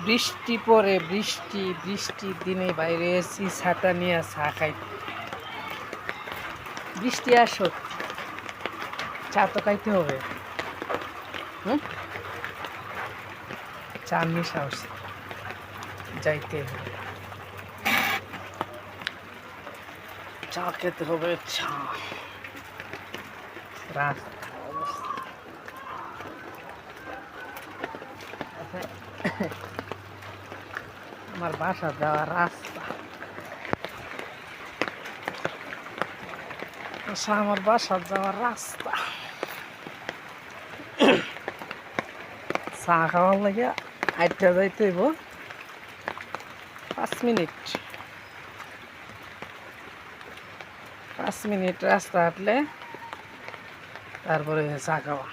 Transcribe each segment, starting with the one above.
বৃষ্টি পরে বৃষ্টির দিনে বাইরে এসি ছাতা নিয়ে চা খাই। বৃষ্টি আসুক, চা তো খাইতে হবে। চা নেশা হচ্ছে, যাইতে হবে, চা খেতে হবে। চা রাস্তা আমার বাসা যাওয়ার রাস্তা, আমার বাসা যাওয়ার রাস্তা। চা খাওয়ার লাগে আইটা যাইতে হইব 5 মিনিট। 5 মিনিট রাস্তা হাঁটলে তারপরে চা খাওয়া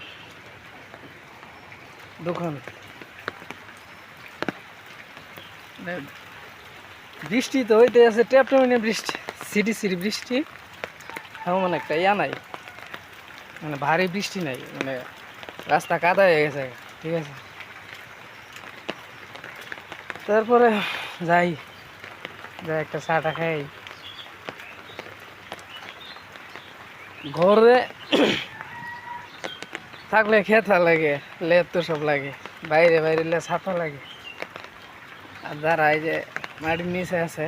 দোকান। বৃষ্টি তো হইতে আছে, টেপটেপে বৃষ্টি, সিটি বৃষ্টি। এমন একটা ইয়া নাই, মানে ভারী বৃষ্টি নাই, মানে রাস্তা কাদা হয়ে গেছে। ঠিক আছে, তারপরে যাই একটা চাটা খাই। ঘরে থাকলে খেতা লাগে, লেপ তো সব লাগে, বাইরে ছাতা লাগে। আর যারা এই যে মাটির নিচে আছে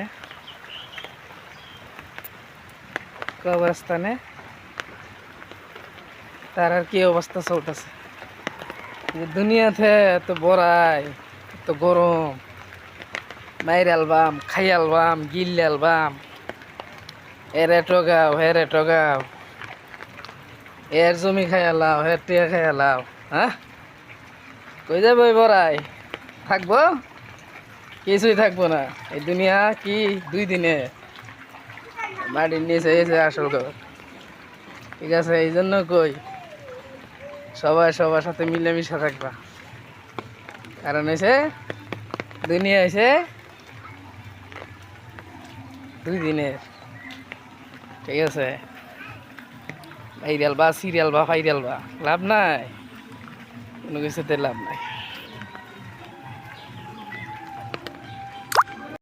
কবরস্থানে, তার আর কি অবস্থা চলতেছে। দুনিয়াতে এত বড়াই, এত গরম, মাইর আলবাম, খাই আলবাম, গিল আলবাম, এরে টগাও হেরে টগাও, এর জমি খাই আলাও, হের টিয়া খাই আলাও। হ্যাঁ, কই যাবো বড়াই? থাকবো? কিছুই থাকবো না। এই দুনিয়া কি 2 দিনে, মাটির নিচে এসে আসল ঘর। ঠিক আছে, এই জন্য কই সবাই সবার সাথে মিলেমিশে থাকবা। কারণ হয়েছে দুনিয়া হয়েছে 2 দিনের। ঠিক আছে, ভাইরাল বা সিরিয়াল বা ফাইরাল বা লাভ নাই, কোনো কিছুতে লাভ নাই।